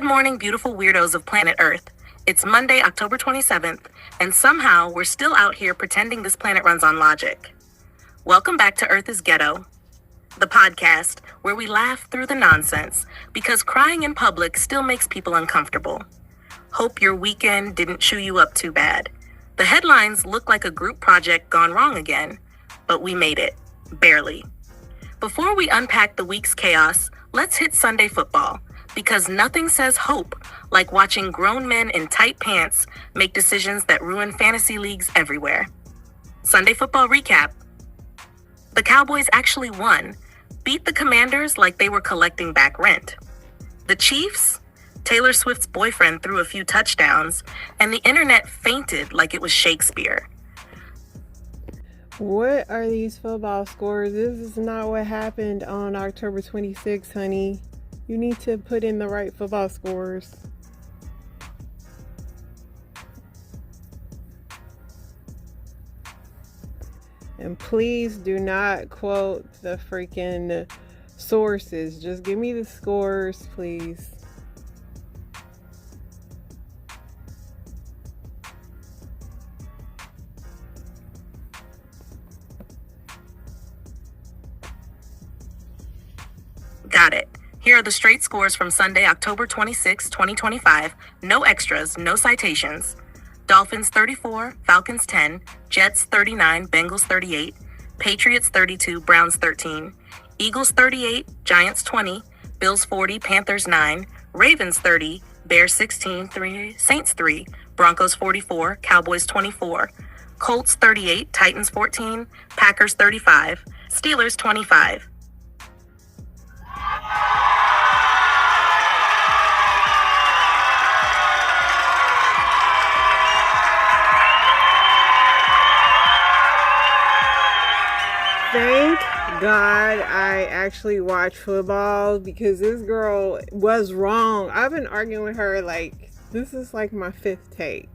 Good morning, beautiful weirdos of planet Earth. It's Monday, October 27th, and somehow we're still out here pretending this planet runs on logic. Welcome back to Earth is Ghetto, the podcast where we laugh through the nonsense because crying in public still makes people uncomfortable. Hope your weekend didn't chew you up too bad. The headlines look like a group project gone wrong again, but we made it. Barely. Before we unpack the week's chaos, let's hit Sunday football, because nothing says hope like watching grown men in tight pants make decisions that ruin fantasy leagues everywhere. Sunday football recap. The Cowboys actually won, beat the Commanders like they were collecting back rent. The Chiefs? Taylor Swift's boyfriend threw a few touchdowns, and the internet fainted like it was Shakespeare. What are these football scores? This is not what happened on October 26th, honey. You need to put in the right football scores. And please do not quote the freaking sources. Just give me the scores, please. Got it. Here are the straight scores from Sunday, October 26, 2025. No extras, no citations. Dolphins 34, Falcons 10, Jets 39, Bengals 38, Patriots 32, Browns 13, Eagles 38, Giants 20, Bills 40, Panthers 9, Ravens 30, Bears 16, Saints 3, Broncos 44, Cowboys 24, Colts 38, Titans 14, Packers 35, Steelers 25. Thank God I actually watch football, because this girl was wrong. I've been arguing with her like this is like my fifth take.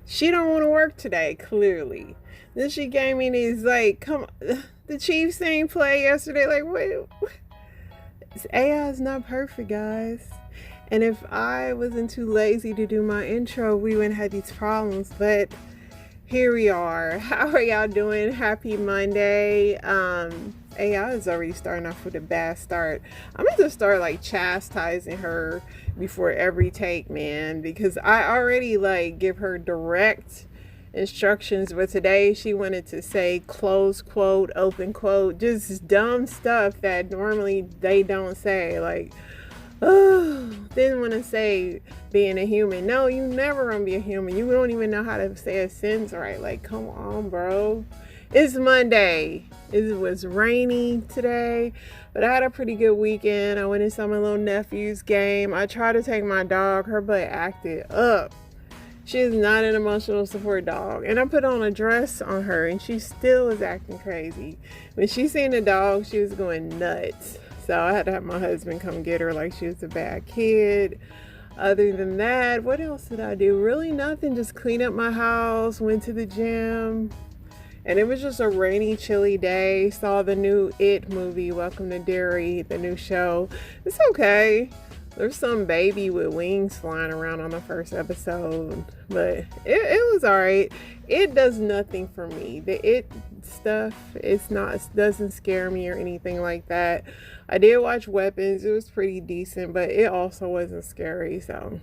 She don't want to work today, clearly. Then she gave me these like, come on, the Chiefs ain't play yesterday. Like, wait, AI is not perfect, guys. And if I wasn't too lazy to do my intro, we wouldn't have these problems. But here we are. How are y'all doing? Happy Monday. AI is already starting off with a bad start. I'm going to start like chastising her before every take, man, because I already like give her direct instructions, but today she wanted to say close quote, open quote, just dumb stuff that normally they don't say. Like, oh, didn't want to say being a human. No, you never gonna be a human. You don't even know how to say a sentence right. Like, come on, bro. It's Monday. It was rainy today, but I had a pretty good weekend. I went and saw my little nephew's game. I tried to take my dog. Her butt acted up. She is not an emotional support dog. And I put on a dress on her, and she still is acting crazy. When she seen the dog, she was going nuts. So I had to have my husband come get her like she was a bad kid. Other than that, what else did I do? Really nothing. Just clean up my house, went to the gym. And it was just a rainy, chilly day. Saw the new It movie, Welcome to Derry, the new show. It's okay. There's some baby with wings flying around on the first episode, but it was all right. It does nothing for me. The It stuff, it doesn't scare me or anything like that. I did watch Weapons. It was pretty decent, but it also wasn't scary. So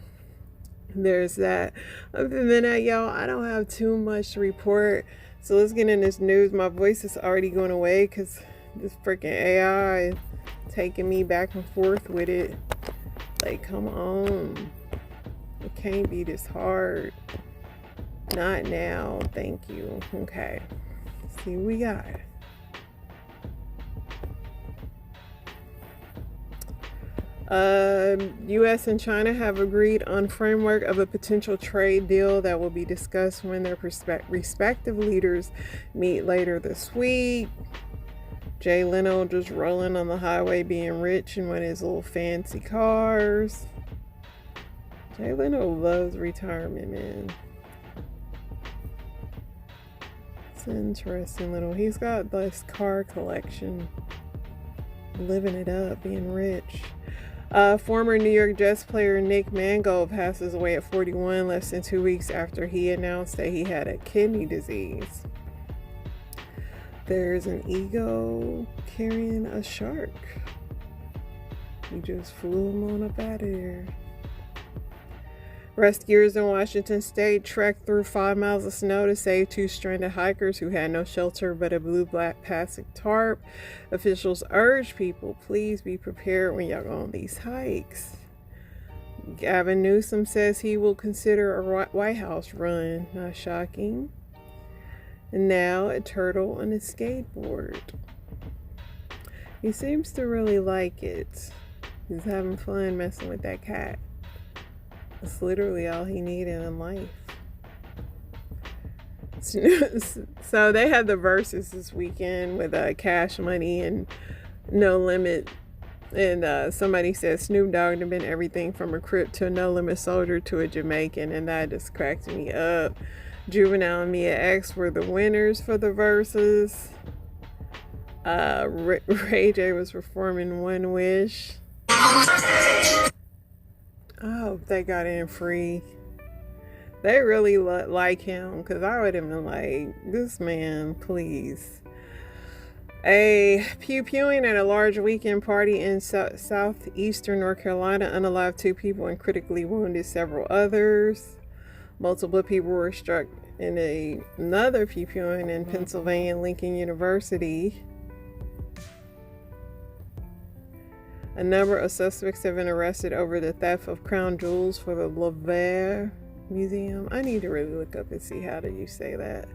there's that. Other than that, y'all, I don't have too much to report. So let's get in this news. My voice is already going away because this freaking AI is taking me back and forth with it. Like, come on. It can't be this hard. Not now. Thank you. Okay. Let's see what we got. U.S. and China have agreed on framework of a potential trade deal that will be discussed when their respective leaders meet later this week. Jay Leno just rolling on the highway being rich in one of his little fancy cars. Jay Leno loves retirement, man. It's interesting little. He's got this car collection. Living it up, being rich. Former New York Jets player Nick Mangold passes away at 41, less than 2 weeks after he announced that he had a kidney disease. There's an eagle carrying a shark. He just flew him on up out of there. Rescuers in Washington State trekked through 5 miles of snow to save 2 stranded hikers who had no shelter but a blue-black plastic tarp. Officials urge people, please be prepared when y'all go on these hikes. Gavin Newsom says he will consider a White House run. Not shocking. And now a turtle on a skateboard. He seems to really like it. He's having fun messing with that cat. It's literally all he needed in life. So they had the verses this weekend with Cash Money and No Limit. And somebody said Snoop Dogg had been everything from a Crip to a No Limit Soldier to a Jamaican. And that just cracked me up. Juvenile and Mia X were the winners for the verses. Ray J was performing One Wish. I hope they got in free. They really like him, because I would have been like, this man, please. A pew-pewing at a large weekend party in southeastern North Carolina unalived 2 people and critically wounded several others. Multiple people were struck in another pew-pewing in Pennsylvania, Lincoln University. A number of suspects have been arrested over the theft of crown jewels for the Louvre Museum. I need to really look up and see how do you say that.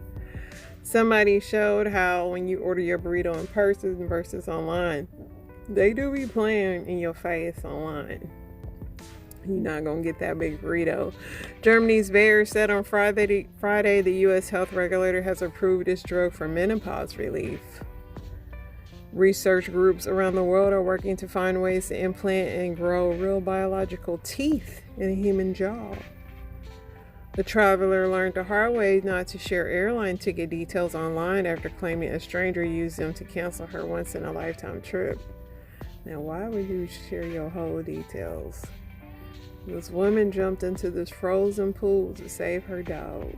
Somebody showed how when you order your burrito in person versus online, they do be playing in your face online. You're not going to get that big burrito. Germany's Bayer said on Friday the U.S. health regulator has approved its drug for menopause relief. Research groups around the world are working to find ways to implant and grow real biological teeth in a human jaw. The traveler learned the hard way not to share airline ticket details online after claiming a stranger used them to cancel her once-in-a-lifetime trip. Now, why would you share your whole details? This woman jumped into this frozen pool to save her dog.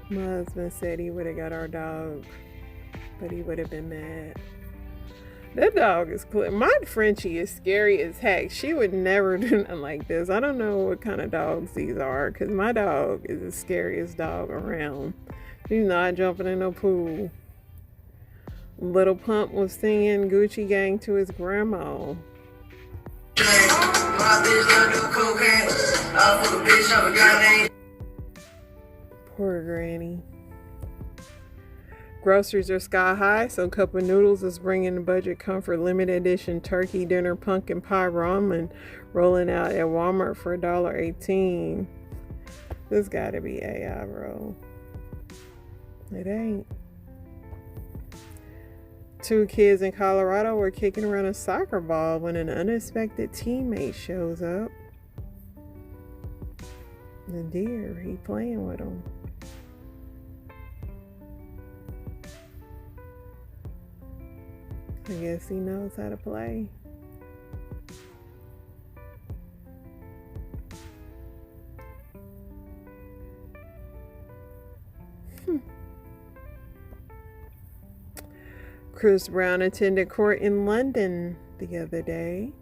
My husband said he would have got our dog, but he would have been mad. That dog is clear. My Frenchie is scary as heck. She would never do nothing like this. I don't know what kind of dogs these are, because my dog is the scariest dog around. She's not jumping in no pool. Little Pump was singing Gucci Gang to his grandma. Poor granny. Groceries are sky high, so Cup of Noodles is bringing the budget comfort limited edition turkey dinner pumpkin pie ramen rolling out at Walmart for $1.18. This gotta be AI, bro. It ain't. 2 kids in Colorado were kicking around a soccer ball when an unexpected teammate shows up. The deer, he playing with them. I guess he knows how to play. Chris Brown attended court in London the other day.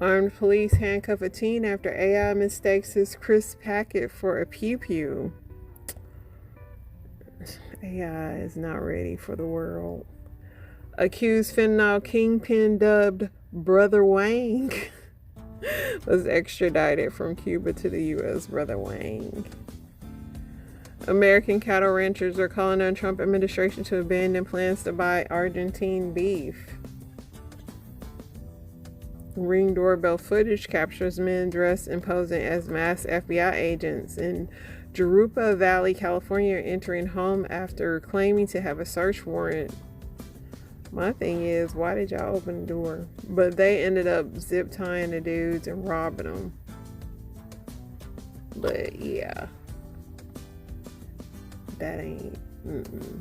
Armed police handcuff a teen after AI mistakes his crisp packet for a pew-pew. AI is not ready for the world. Accused fentanyl kingpin dubbed Brother Wang was extradited from Cuba to the U.S. Brother Wang. American cattle ranchers are calling on Trump administration to abandon plans to buy Argentine beef. Ring doorbell footage captures men dressed and posing as masked FBI agents in Jurupa Valley, California, entering home after claiming to have a search warrant. My thing is, why did y'all open the door? But they ended up zip tying the dudes and robbing them. But yeah. That ain't. Mm-mm.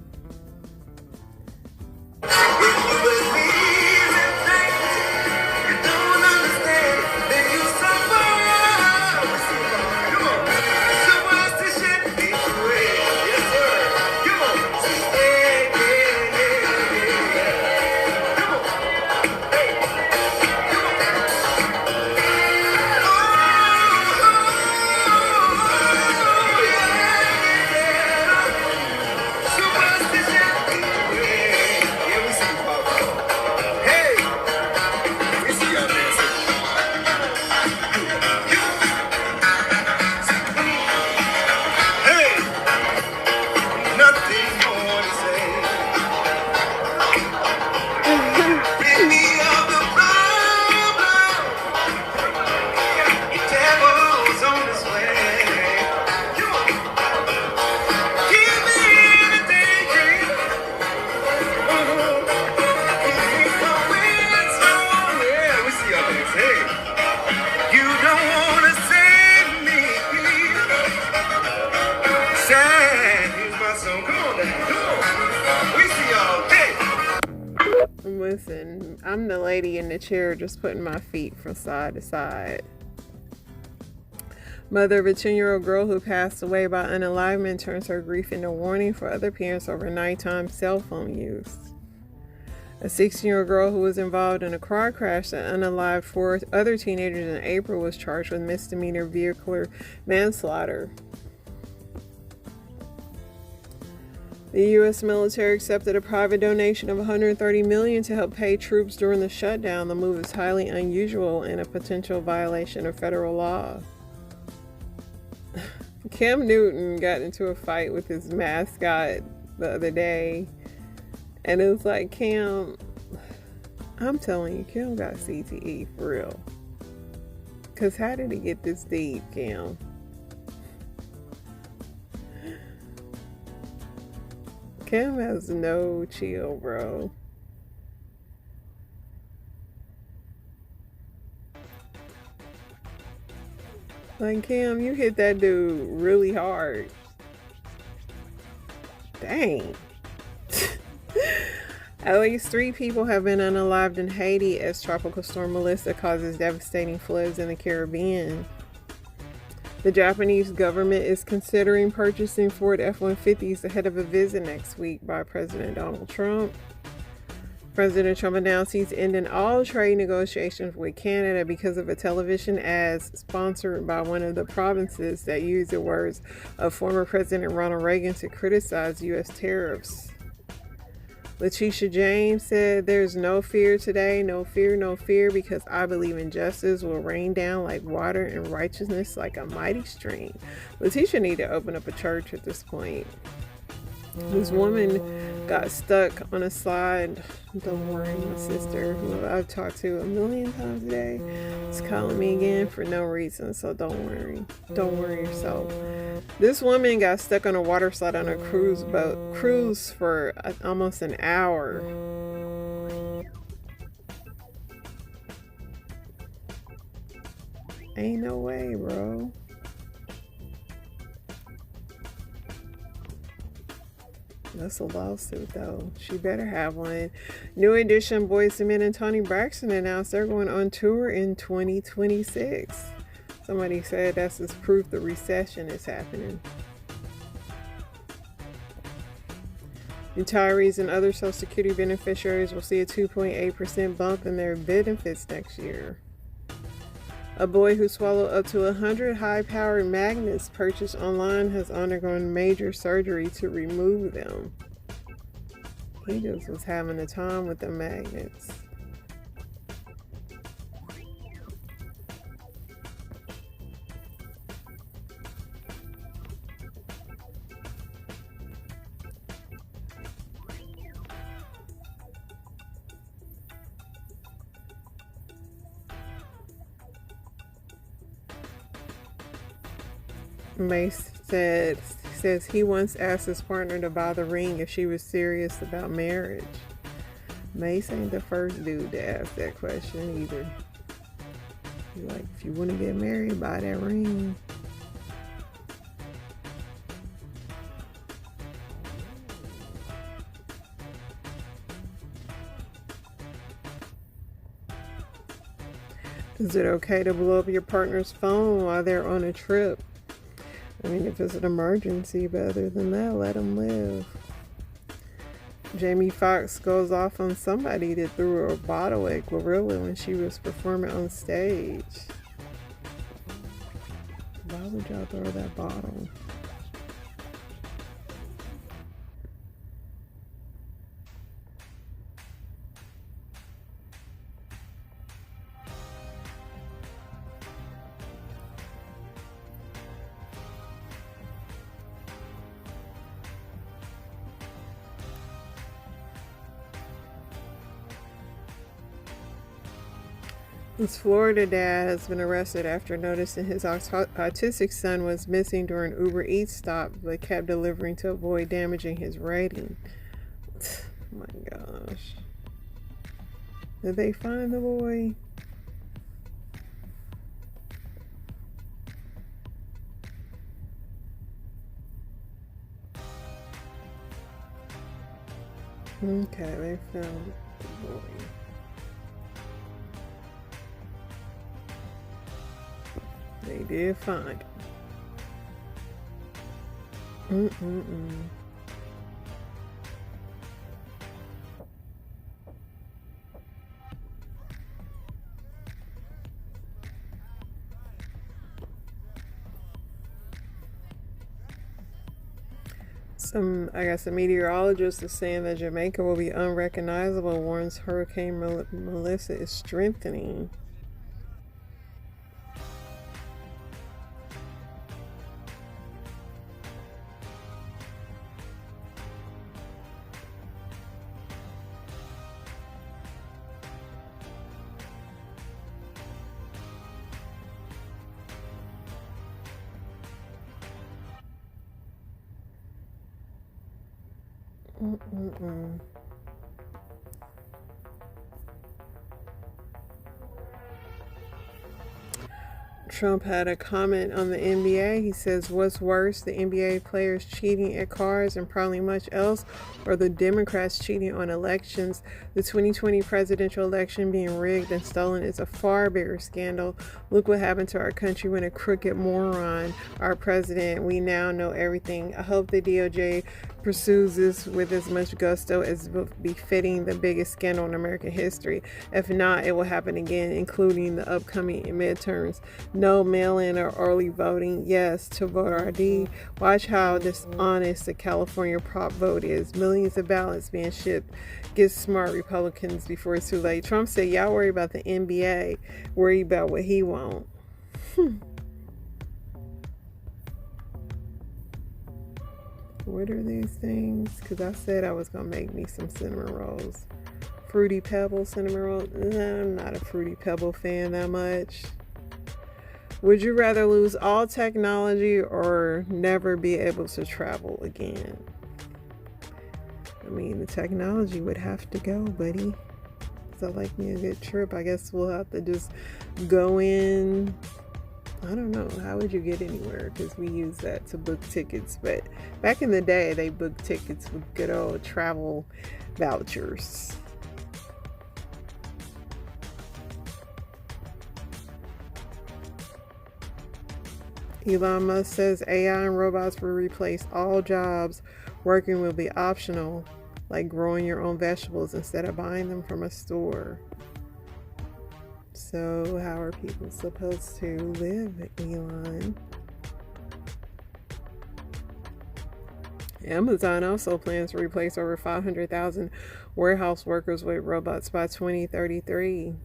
Listen, I'm the lady in the chair just putting my feet from side to side. Mother of a 10-year-old girl who passed away by unalivement turns her grief into warning for other parents over nighttime cell phone use. A 16-year-old girl who was involved in a car crash that unalived 4 other teenagers in April was charged with misdemeanor vehicular manslaughter. The U.S. military accepted a private donation of $130 million to help pay troops during the shutdown. The move is highly unusual and a potential violation of federal law. Cam Newton got into a fight with his mascot the other day. And it was like, Cam, I'm telling you, Cam got CTE for real. Because how did he get this deep, Cam? Cam has no chill, bro. Like, Cam, you hit that dude really hard. Dang. At least 3 people have been unalived in Haiti as Tropical Storm Melissa causes devastating floods in the Caribbean. The Japanese government is considering purchasing Ford F-150s ahead of a visit next week by President Donald Trump. President Trump announced he's ending all trade negotiations with Canada because of a television ad sponsored by one of the provinces that used the words of former President Ronald Reagan to criticize U.S. tariffs. Letitia James said, "There's no fear today, no fear, because I believe in justice will rain down like water and righteousness like a mighty stream." Letitia need to open up a church at this point. This woman got stuck on a slide. Don't worry, my sister, who I've talked to a million times a day, is calling me again for no reason, so don't worry. Don't worry yourself. This woman got stuck on a water slide on a cruise for almost an hour. Ain't no way, bro. That's a lawsuit, though. She better have one. New Edition, Boyz II Men and Toni Braxton announced they're going on tour in 2026. Somebody said that's just proof the recession is happening. Retirees and other Social Security beneficiaries will see a 2.8% bump in their benefits next year. A boy who swallowed up to 100 high-powered magnets purchased online has undergone major surgery to remove them. He just was having a time with the magnets. Mace says he once asked his partner to buy the ring if she was serious about marriage. Mace ain't the first dude to ask that question either. He's like, if you want to get married, buy that ring. Is it okay to blow up your partner's phone while they're on a trip? I mean, if it's an emergency, but other than that, let them live. Jamie Foxx goes off on somebody that threw a bottle at Glorilla when she was performing on stage. Why would y'all throw that bottle? This Florida dad has been arrested after noticing his autistic son was missing during Uber Eats stop, but kept delivering to avoid damaging his rating. Oh my gosh. Did they find the boy? Okay, they found the boy. They did find him. I guess a meteorologist is saying that Jamaica will be unrecognizable, warns Hurricane Melissa is strengthening. Trump had a comment on the NBA. He says, what's worse, the NBA players cheating at cards and probably much else, or the Democrats cheating on elections? The 2020 presidential election being rigged and stolen is a far bigger scandal. Look what happened to our country when a crooked moron, our president, we now know everything. I hope the DOJ pursues this with as much gusto as befitting the biggest scandal in American history. If not, it will happen again, including the upcoming midterms. No mail-in or early voting. Yes to voter ID. Watch how dishonest the California prop vote is. Millions of ballots being shipped. Get smart, Republicans, before it's too late. Trump said, y'all worry about the NBA. Worry about what he wants. What are these things? Because I said I was going to make me some cinnamon rolls. Fruity Pebble cinnamon rolls. I'm not a Fruity Pebble fan that much. Would you rather lose all technology or never be able to travel again? I mean, the technology would have to go, buddy. So like me a good trip. I guess we'll have to just go in. I don't know. How would you get anywhere? Because we use that to book tickets. But back in the day, they booked tickets with good old travel vouchers. Elon Musk says AI and robots will replace all jobs. Working will be optional, like growing your own vegetables instead of buying them from a store. So how are people supposed to live, Elon? Amazon also plans to replace over 500,000 warehouse workers with robots by 2033.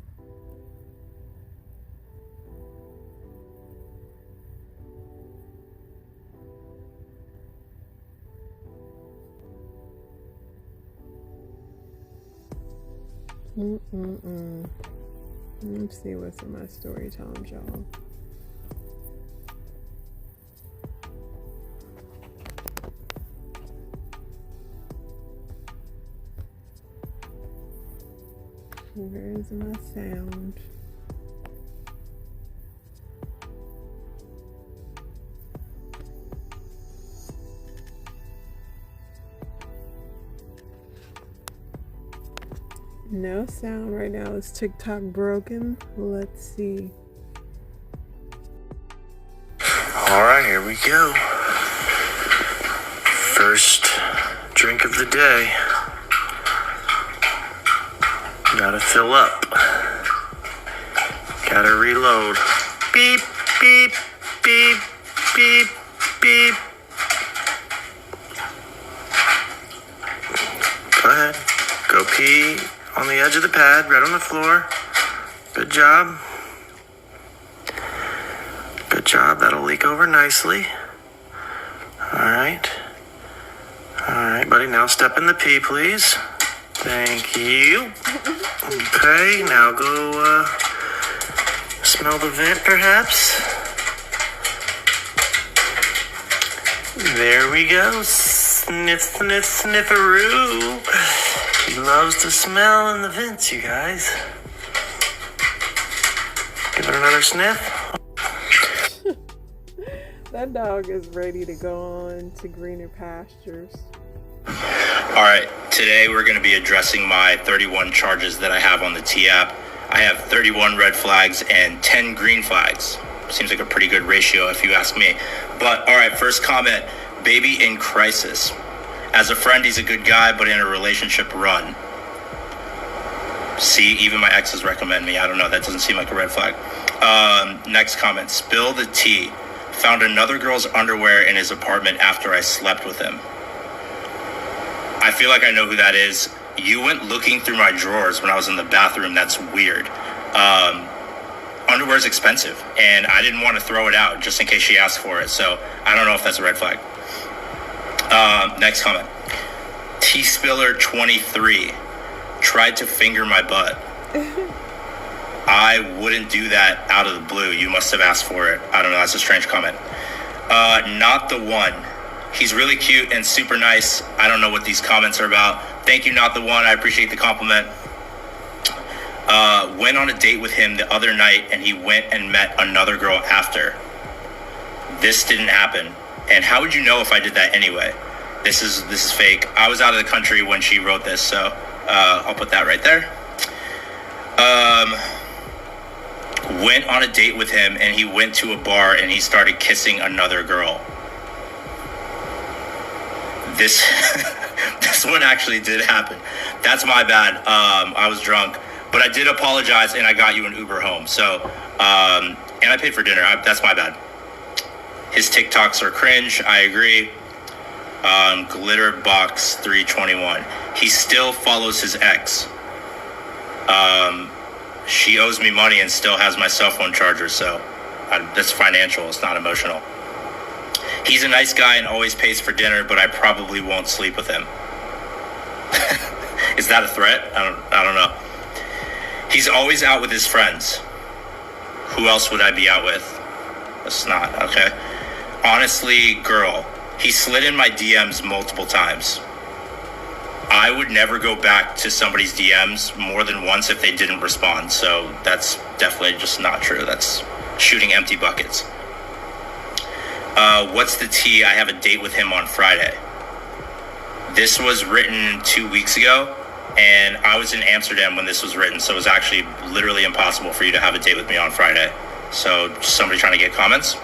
Let's see what's in my story times, y'all. Where is my sound? No sound right now. Is TikTok broken? Let's see. Alright, here we go. First drink of the day. Gotta fill up. Gotta reload. Beep, beep, beep, beep, beep. Go ahead. Go pee on the edge of the pad, right on the floor. Good job. Good job. That'll leak over nicely. Alright. Alright, buddy. Now step in the pee, please. Thank you. Okay, now go smell the vent, perhaps. There we go. Sniff, sniff, snifferoo. He loves to smell in the vents, you guys. Give it another sniff. That dog is ready to go on to greener pastures. All right, today we're going to be addressing my 31 charges that I have on the T-app. I have 31 red flags and 10 green flags. Seems like a pretty good ratio if you ask me. But all right, first comment, baby in crisis. As a friend, he's a good guy, but in a relationship, run. See, even my exes recommend me. I don't know, that doesn't seem like a red flag. Next comment, spill the tea. Found another girl's underwear in his apartment after I slept with him. I feel like I know who that is. You went looking through my drawers when I was in the bathroom. That's weird. Underwear is expensive, and I didn't want to throw it out just in case she asked for it. So I don't know if that's a red flag. Next comment. T-Spiller 23 tried to finger my butt. I wouldn't do that out of the blue. You must have asked for it. I don't know. That's a strange comment. Not the one. He's really cute and super nice. I don't know what these comments are about. Thank you, not the one. I appreciate the compliment. Went on a date with him the other night, and he went and met another girl after. This didn't happen. And how would you know if I did that anyway? This is fake. I was out of the country when she wrote this, so I'll put that right there. Went on a date with him, and he went to a bar, and he started kissing another girl. This this one actually did happen. That's my bad. I was drunk, but I did apologize, and I got you an Uber home. So, and I paid for dinner. That's my bad. His TikToks are cringe. I agree. Glitterbox 321. He still follows his ex. She owes me money and still has my cell phone charger, so that's financial. It's not emotional. He's a nice guy and always pays for dinner, but I probably won't sleep with him. Is that a threat? I don't know. He's always out with his friends. Who else would I be out with? It's not, okay. Honestly, girl, he slid in my DMs multiple times. I would never go back to somebody's DMs more than once if they didn't respond. So that's definitely just not true. That's shooting empty buckets. What's the tea? I have a date with him on Friday. This was written 2 weeks ago, and I was in Amsterdam when this was written, so it was actually literally impossible for you to have a date with me on Friday. So somebody trying to get comments?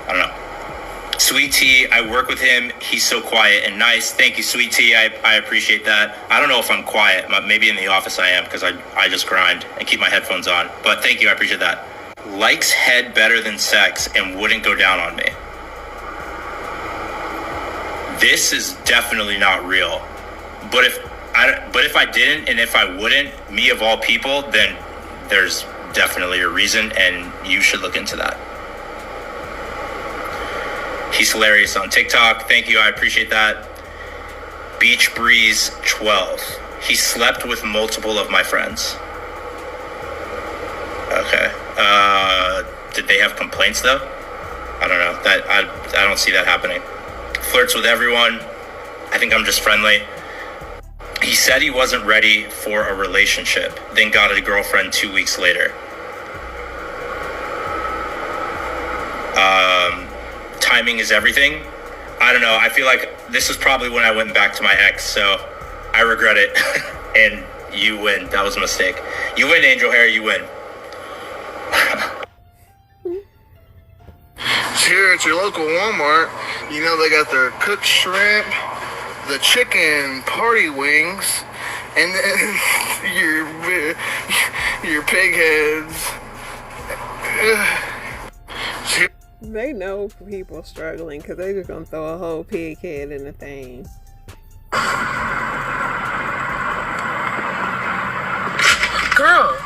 I don't know. Sweet Tea, I work with him. He's so quiet and nice. Thank you, Sweet Tea. I appreciate that. I don't know if I'm quiet. Maybe in the office I am, because I just grind and keep my headphones on. But thank you. I appreciate that. Likes head better than sex and wouldn't go down on me. This is definitely not real. But if I didn't and if I wouldn't, me of all people, then there's definitely a reason, and you should look into that. He's hilarious on TikTok. Thank you. I appreciate that. Beach Breeze 12. He slept with multiple of my friends. Okay. Did they have complaints though? I don't know. I don't see that happening. Flirts with everyone. I think I'm just friendly. He said he wasn't ready for a relationship, then got a girlfriend 2 weeks later. Timing is everything. I don't know. I feel like this is probably when I went back to my ex, so I regret it. And You win. That was a mistake. You win, Angel Hair. You win. Here at your local Walmart, you know they got their cooked shrimp, the chicken party wings, and then your pig heads. They know people struggling because they just gonna throw a whole pig head in the thing. Girl.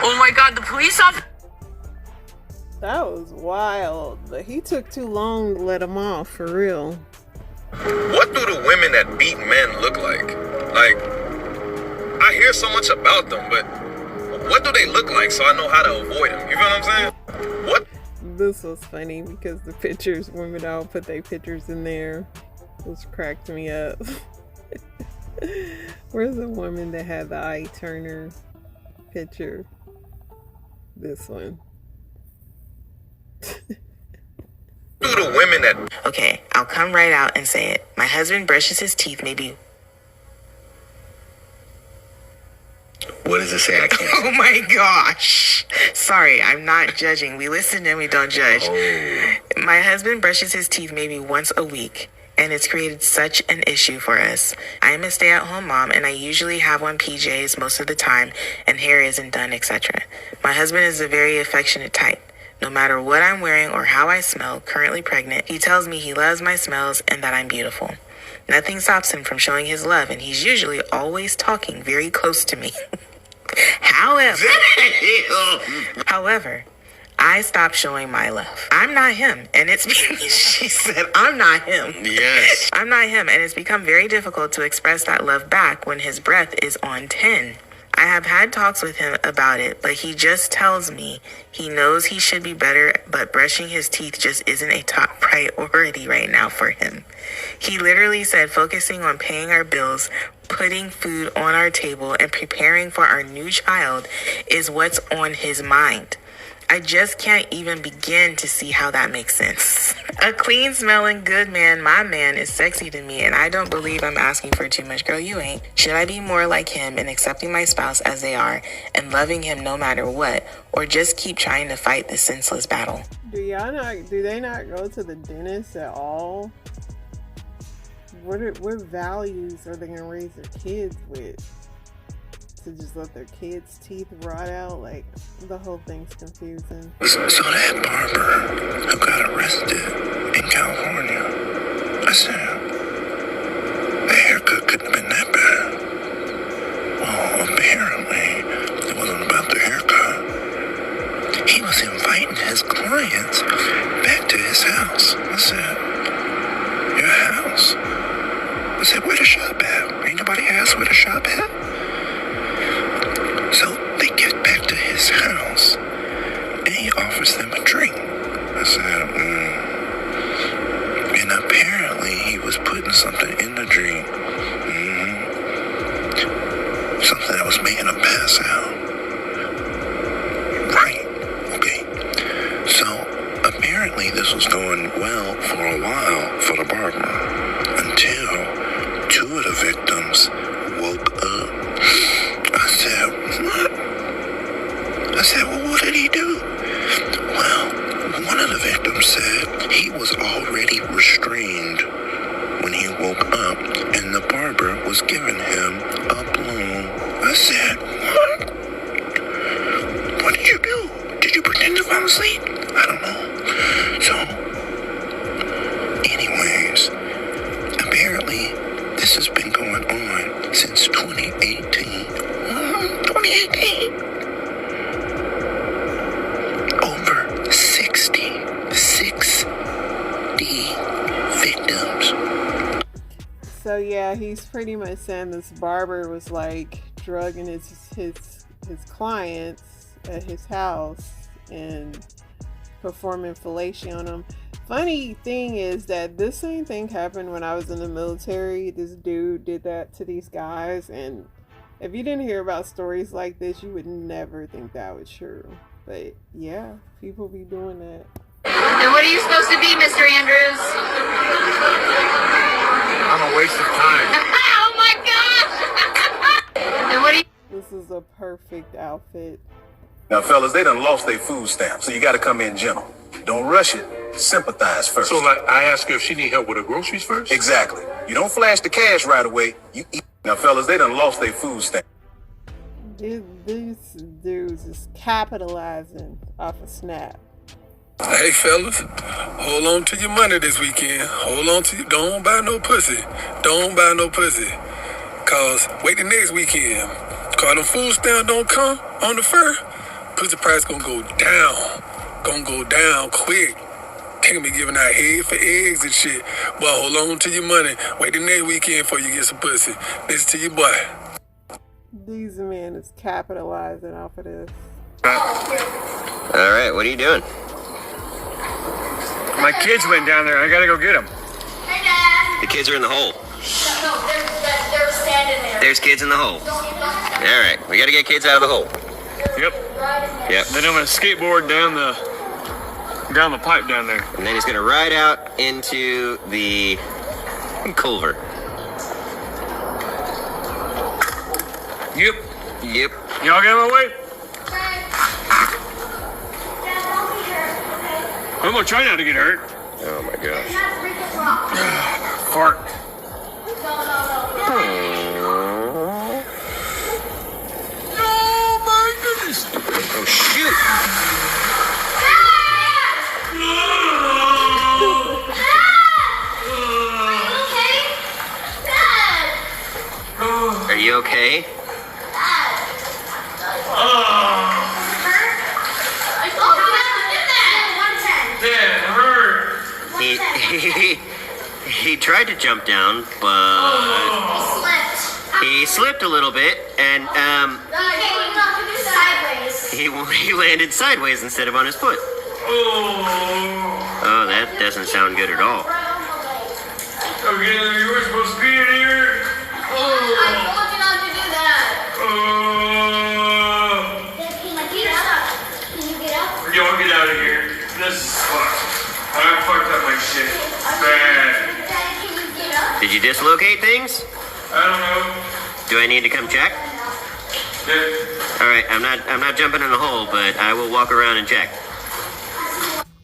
Oh my god, the police officer. That was wild, but he took too long to let him off, for real. What do the women that beat men look like? Like, I hear so much about them, but what do they look like so I know how to avoid them? You feel what I'm saying? What? This was funny because the pictures, women all put their pictures in there. This cracked me up. Where's the woman that had the Ike Turner picture? This one. Do the women that... Okay, I'll come right out and say it. My husband brushes his teeth maybe. What does it say? I can't... Oh my gosh. Sorry, I'm not judging. We listen and we don't judge. Oh. My husband brushes his teeth maybe once a week, and it's created such an issue for us. I am a stay-at-home mom, and I usually have on PJs most of the time, and hair isn't done, etc. My husband is a very affectionate type. No matter what I'm wearing or how I smell, currently pregnant, he tells me he loves my smells and that I'm beautiful. Nothing stops him from showing his love, and he's usually always talking very close to me. However, I stopped showing my love. I'm not him, and it's she said, I'm not him. Yes. I'm not him, and it's become very difficult to express that love back when his breath is on 10. I have had talks with him about it, but he just tells me he knows he should be better, but brushing his teeth just isn't a top priority right now for him. He literally said focusing on paying our bills, putting food on our table, and preparing for our new child is what's on his mind. I just can't even begin to see how that makes sense. A clean smelling good man, my man, is sexy to me, and I don't believe I'm asking for too much. Girl, you ain't. Should I be more like him and accepting my spouse as they are and loving him no matter what, or just keep trying to fight this senseless battle? Do they not go to the dentist at all? What values are they gonna raise their kids with? To just let their kids' teeth rot out? Like, the whole thing's confusing. So that barber who got arrested in California, I said, the haircut couldn't have been that bad. Well, apparently, it wasn't about the haircut. He was inviting his clients back to his house. I said, your house? I said, where the shop at? Ain't nobody asked where the shop at? So they get back to his house, and he offers them a drink. I said, And apparently he was putting something in the drink. Something that was making him pass out. Right. Okay. So apparently this was going well for a while for the barber, until two of the victims woke up. I said, what? I said, well, what did he do? Well, one of the victims said he was already restrained when he woke up, and the barber was giving him a blow. I said, what? What did you do? Did you pretend to fall asleep? I don't know. So, anyways, apparently, this has been going on since 2018. 2018. Over 60 victims. So yeah, he's pretty much saying this barber was like drugging his clients at his house and performing fellatio on him. Funny thing is that this same thing happened when I was in the military. This dude did that to these guys, and if you didn't hear about stories like this, you would never think that was true. But yeah, people be doing that. And what are you supposed to be, Mr. Andrews? I'm a waste of time. Oh my gosh! And what are you? This is a perfect outfit. Now, fellas, they done lost their food stamp, so you got to come in gentle. Don't rush it. Sympathize first. So, like, I ask her if she need help with her groceries first? Exactly. You don't flash the cash right away. You eat. Now, fellas, they done lost their food stamp. These dudes is capitalizing off a snap. Hey, fellas, hold on to your money this weekend. Hold on to don't buy no pussy. Don't buy no pussy. Cause wait the next weekend. Cause the food stamp don't come on the fur. Pussy price gonna go down. Gonna go down quick. They gonna be giving out head for eggs and shit. Well, hold on to your money. Wait the next weekend before you get some pussy. Listen to your boy. These men is capitalizing off of this. All right, what are you doing? My kids went down there. I gotta go get them. Hey, Dad. The kids are in the hole. No, they're standing there. There's kids in the hole. All right, we gotta get kids out of the hole. Yep. Yep. Then I'm gonna skateboard down the pipe down there. And then he's gonna ride out into the culvert. Yep. Yep. Y'all get out of my way? I'm gonna try not to get hurt. Oh my gosh. Fart. Oh my goodness. Oh shoot. Are you okay? He tried to jump down, but he slipped a little bit, and he landed sideways instead of on his foot. Oh, that doesn't sound good at all. Okay, you were supposed to be in here. I told you not to do that. Can you get up? Y'all get out of here. This is fucked. I fucked up my shit. Bad. Dad, can you get up? Did you dislocate things? I don't know. Do I need to come check? Yeah. All right, I'm not jumping in the hole, but I will walk around and check.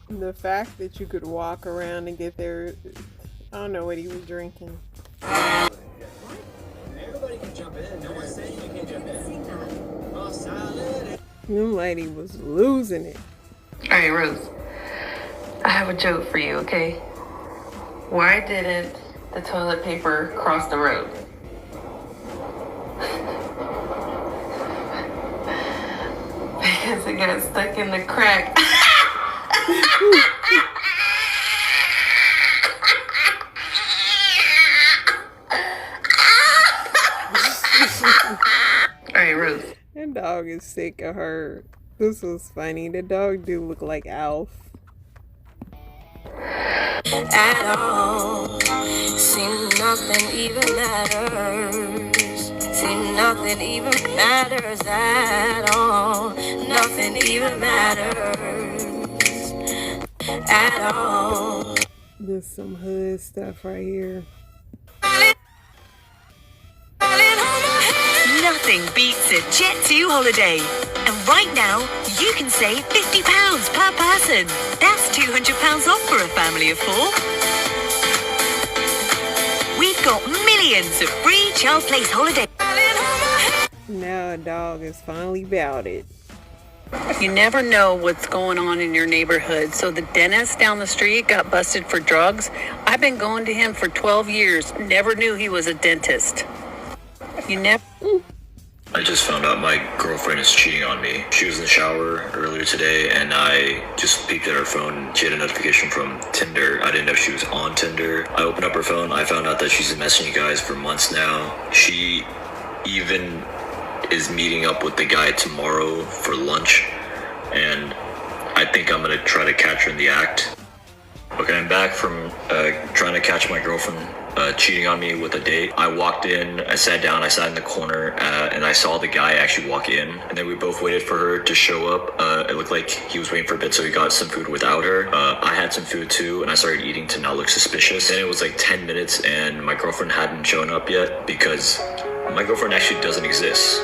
The fact that you could walk around and get there, I don't know what he was drinking. Everybody can jump in. No one's saying you can't jump in. Them lady was losing it. Hey, Ruth. I have a joke for you, okay? Why didn't the toilet paper cross the road? Because it got stuck in the crack. Hey, Ruth. That dog is sick of her. This was funny. The dog do look like Alf. At all. See, nothing even matters. See, nothing even matters at all. Nothing even matters at all. There's some hood stuff right here. Nothing beats a Jet2 holiday. And right now, you can save £50 per person. That's £200 off for a family of 4. We've got millions of free child place holidays. Now a dog is finally about it. You never know what's going on in your neighborhood. So the dentist down the street got busted for drugs. I've been going to him for 12 years. Never knew he was a dentist. You never... I just found out my girlfriend is cheating on me. She was in the shower earlier today, and I just peeked at her phone. She had a notification from Tinder. I didn't know she was on Tinder. I opened up her phone. I found out that she's been messaging you guys for months now. She even is meeting up with the guy tomorrow for lunch, and I think I'm gonna try to catch her in the act. Okay, I'm back from trying to catch my girlfriend cheating on me with a date. I walked in, I sat down, I sat in the corner, and I saw the guy actually walk in, and then we both waited for her to show up. It looked like he was waiting for a bit, so he got some food without her. I had some food too, and I started eating to not look suspicious. And it was like 10 minutes, and my girlfriend hadn't shown up yet, because my girlfriend actually doesn't exist.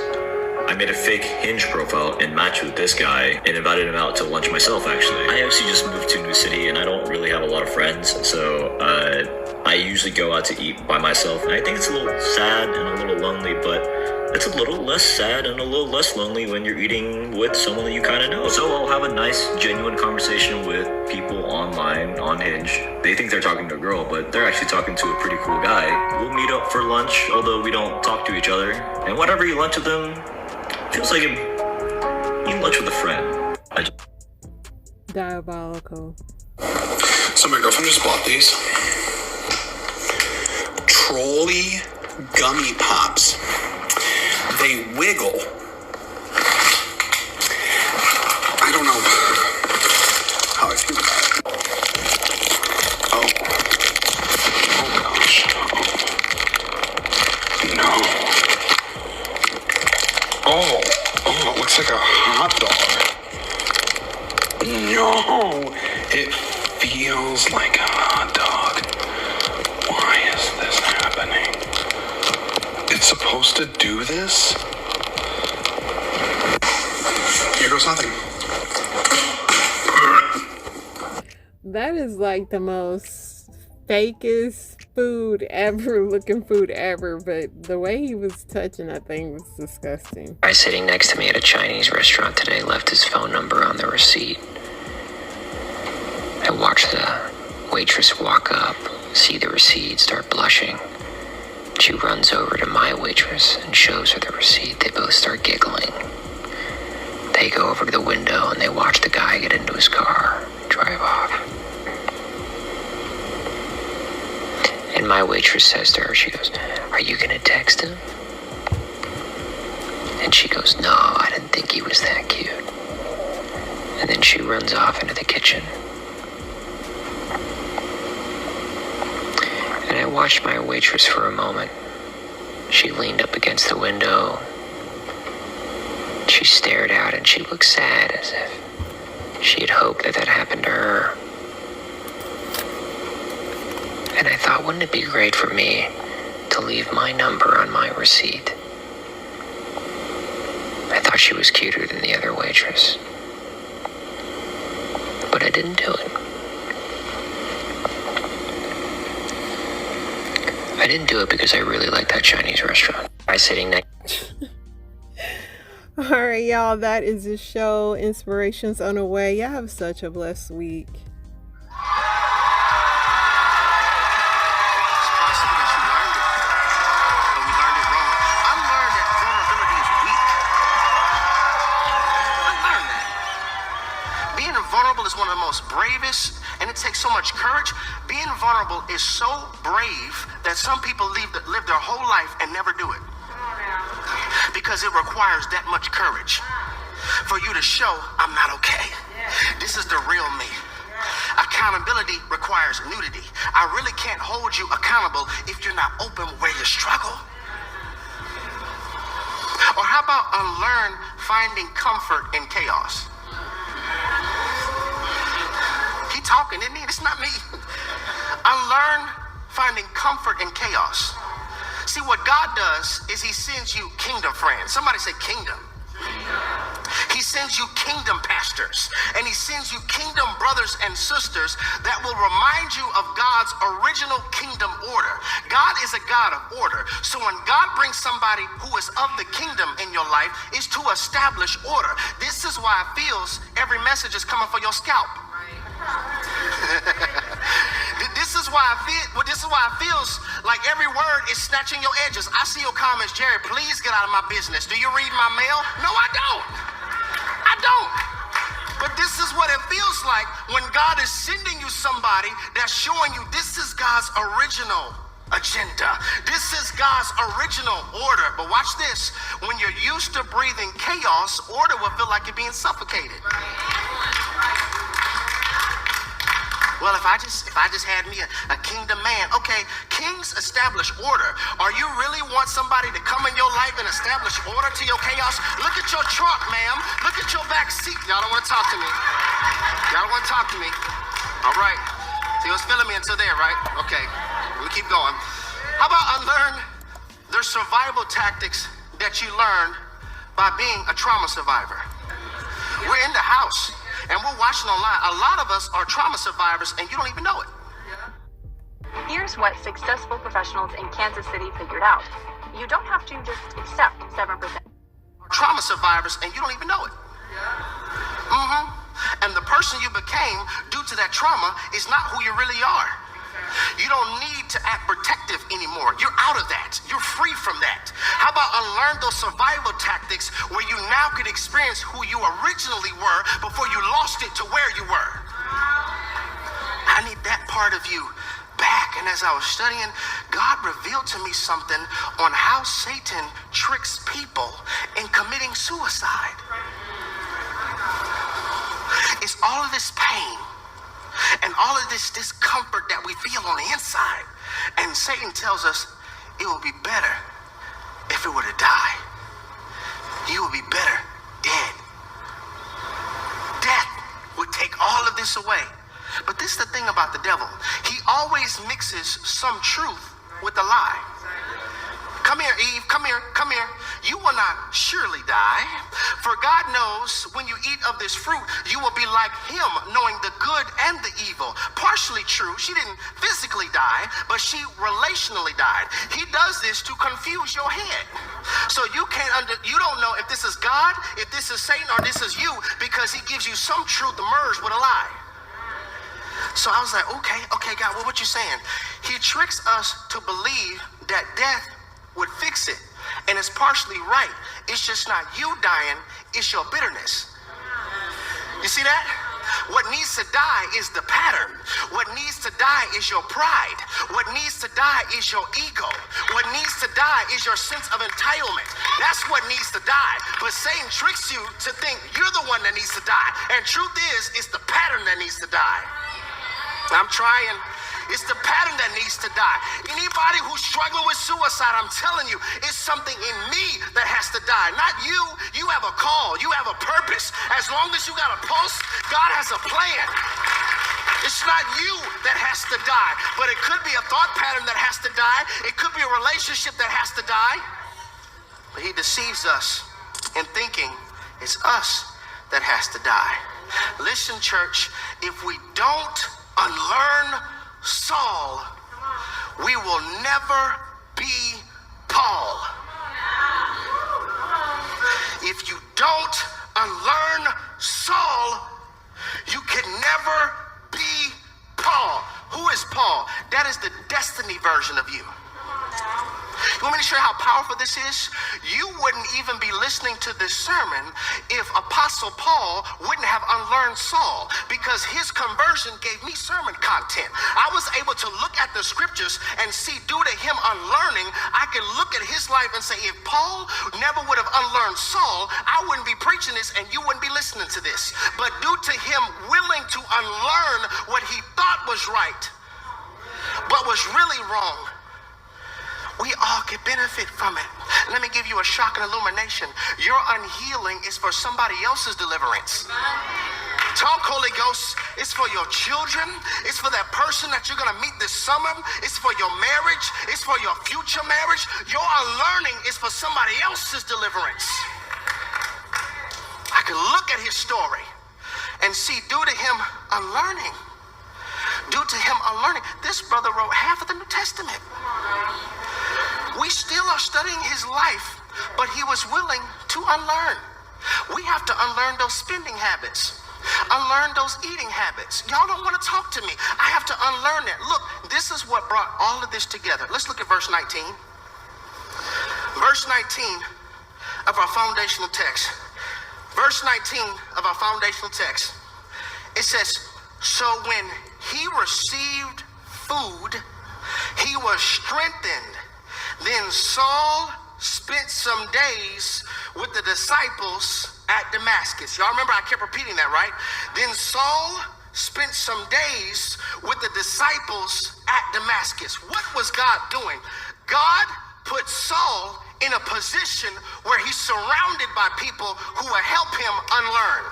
I made a fake Hinge profile and matched with this guy and invited him out to lunch myself, actually. I actually just moved to a new city and I don't really have a lot of friends, so I usually go out to eat by myself. And I think it's a little sad and a little lonely, but it's a little less sad and a little less lonely when you're eating with someone that you kind of know. So I'll have a nice, genuine conversation with people online on Hinge. They think they're talking to a girl, but they're actually talking to a pretty cool guy. We'll meet up for lunch, although we don't talk to each other. And whenever you lunch with them, feels like eating lunch with a friend. Diabolical. So my girlfriend just bought these Trolley gummy pops. They wiggle. I don't know how I feel about it. Oh gosh. No. Oh, it looks like a hot dog. No, it feels like a hot dog. Why is this happening? It's supposed to do this? Here goes nothing. That is like the most fakest food ever, looking food ever, but the way he was touching that thing was disgusting. The guy sitting next to me at a Chinese restaurant today left his phone number on the receipt. I watched the waitress walk up, see the receipt, start blushing. She runs over to my waitress and shows her the receipt. They both start giggling. They go over to the window and they watch the guy get into his car, drive off. And my waitress says to her, she goes, "Are you gonna text him?" And she goes, "No, I didn't think he was that cute." And then she runs off into the kitchen. And I watched my waitress for a moment. She leaned up against the window. She stared out and she looked sad, as if she had hoped that happened to her. And I thought, wouldn't it be great for me to leave my number on my receipt? I thought she was cuter than the other waitress. But I didn't do it. I didn't do it because I really like that Chinese restaurant. I sitting next. All right, y'all, that is the show. Inspirations on the way. Y'all have such a blessed week. Vulnerable is one of the most bravest, and it takes so much courage. Being vulnerable is so brave that some people live their whole life and never do it because it requires that much courage for you to show I'm not okay. This is the real me. Accountability requires nudity. I really can't hold you accountable if you're not open where you struggle. Or how about unlearn finding comfort in chaos? He talking, isn't he? It's not me. Unlearn finding comfort in chaos. See, what God does is he sends you kingdom friends. Somebody say kingdom. He sends you kingdom pastors, and he sends you kingdom brothers and sisters that will remind you of God's original kingdom order. God is a God of order. So when God brings somebody who is of the kingdom in your life, is to establish order. This is why it feels every message is coming for your scalp. This is why it feels like every word is snatching your edges. I see your comments, Jerry, please get out of my business. Do you read my mail? No, I don't. But this is what it feels like when God is sending you somebody that's showing you this is God's original agenda. This is God's original order. But watch this. When you're used to breathing chaos, order will feel like you're being suffocated. Well, if I just had me a kingdom man. Okay, kings establish order. Are you really want somebody to come in your life and establish order to your chaos? Look at your trunk, ma'am. Look at your back seat. Y'all don't want to talk to me. Y'all don't want to talk to me. All right. So you was feeling me until there, right? Okay. Let me keep going. How about unlearn the survival tactics that you learned by being a trauma survivor? We're in the house. And we're watching online. A lot of us are trauma survivors and you don't even know it. Here's what successful professionals in Kansas City figured out. You don't have to just accept 7%. Trauma survivors and you don't even know it. And the person you became due to that trauma is not who you really are. You don't need to act protective anymore. You're out of that. You're free from that. How about unlearn those survival tactics where you now can experience who you originally were before you lost it to where you were? I need that part of you back. And as I was studying, God revealed to me something on how Satan tricks people in committing suicide. It's all of this pain and all of this discomfort that we feel on the inside. And Satan tells us it will be better if it were to die. You will be better dead. Death would take all of this away. But this is the thing about the devil. He always mixes some truth with a lie. Come here, Eve. Come here. Come here. You will not surely die. For God knows when you eat of this fruit, you will be like him, knowing the good and the evil. Partially true. She didn't physically die, but she relationally died. He does this to confuse your head. So you don't know if this is God, if this is Satan, or this is you, because he gives you some truth merged with a lie. So I was like, okay, God, what you saying? He tricks us to believe that death would fix it. And it's partially right. It's just not you dying, it's your bitterness. You see that? What needs to die is the pattern. What needs to die is your pride. What needs to die is your ego. What needs to die is your sense of entitlement. That's what needs to die. But Satan tricks you to think you're the one that needs to die. And truth is, it's the pattern that needs to die. I'm trying. It's the pattern that needs to die. Anybody who's struggling with suicide, I'm telling you, it's something in me that has to die. Not you. You have a call. You have a purpose. As long as you got a pulse, God has a plan. It's not you that has to die, but it could be a thought pattern that has to die. It could be a relationship that has to die. But he deceives us in thinking it's us that has to die. Listen, church, if we don't unlearn Saul, we will never be Paul. If you don't unlearn Saul, you can never be Paul. Who is Paul? That is the destiny version of you. You want me to show you how powerful this is? You wouldn't even be listening to this sermon if Apostle Paul wouldn't have unlearned Saul, because his conversion gave me sermon content. I was able to look at the scriptures and see, due to him unlearning, I could look at his life and say, if Paul never would have unlearned Saul, I wouldn't be preaching this and you wouldn't be listening to this. But due to him willing to unlearn what he thought was right, but was really wrong, we all could benefit from it. Let me give you a shock and illumination. Your unhealing is for somebody else's deliverance. Talk, Holy Ghost. It's for your children. It's for that person that you're going to meet this summer. It's for your marriage. It's for your future marriage. Your unlearning is for somebody else's deliverance. I can look at his story and see, due to him unlearning, this brother wrote half of the New Testament. We still are studying his life, but he was willing to unlearn. We have to unlearn those spending habits, unlearn those eating habits. Y'all don't want to talk to me. I have to unlearn that. Look, this is what brought all of this together. Let's look at verse 19. Verse 19 of our foundational text. Verse 19 of our foundational text. It says, so when he received food, he was strengthened. Then Saul spent some days with the disciples at Damascus. Y'all remember I kept repeating that, right? Then Saul spent some days with the disciples at Damascus. What was God doing? God put Saul in a position where he's surrounded by people who will help him unlearn.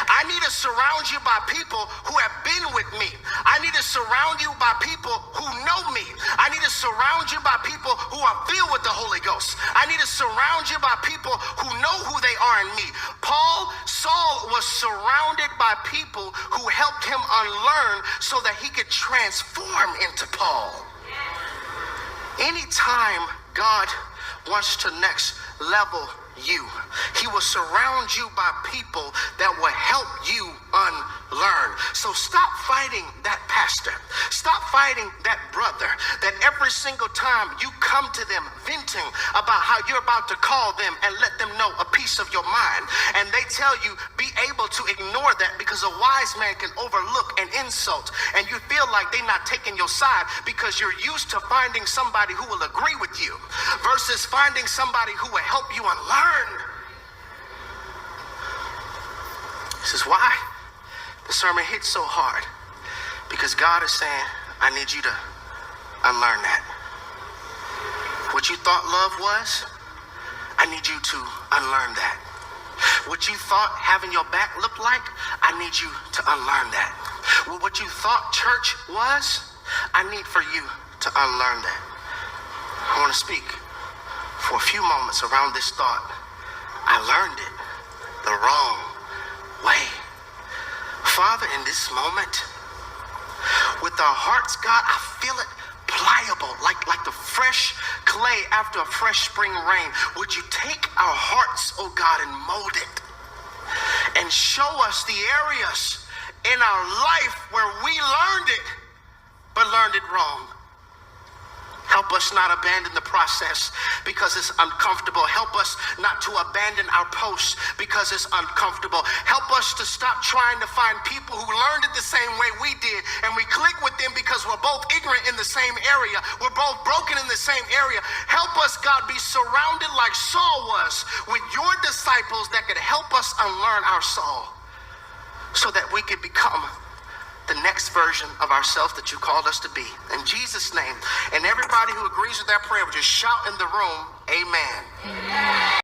I need to surround you by people who have been with me. I need to surround you by people who know me. I need to surround you by people who are filled with the Holy Ghost. I need to surround you by people who know who they are in me. Saul was surrounded by people who helped him unlearn so that he could transform into Paul. Anytime God wants to next level you, he will surround you by people that will help you unlearn. So stop fighting that pastor. Stop fighting that brother that every single time you come to them venting about how you're about to call them and let them know a piece of your mind, and they tell you be able to ignore that because a wise man can overlook an insult, and you feel like they're not taking your side because you're used to finding somebody who will agree with you versus finding somebody who will help you unlearn. This is why the sermon hits so hard, because God is saying, I need you to unlearn that. What you thought love was, I need you to unlearn that. What you thought having your back looked like, I need you to unlearn that. What you thought church was, I need for you to unlearn that. I want to speak for a few moments around this thought. I learned it the wrong way. Father, in this moment, with our hearts, God, I feel it pliable, like the fresh clay after a fresh spring rain. Would you take our hearts, oh God, and mold it and show us the areas in our life where we learned it, but learned it wrong. Help us not abandon the process because it's uncomfortable. Help us not to abandon our posts because it's uncomfortable. Help us to stop trying to find people who learned it the same way we did and we click with them because we're both ignorant in the same area. We're both broken in the same area. Help us, God, be surrounded like Saul was with your disciples that could help us unlearn our Saul so that we could become the next version of ourselves that you called us to be. In Jesus' name. And everybody who agrees with that prayer would just shout in the room, amen. Amen.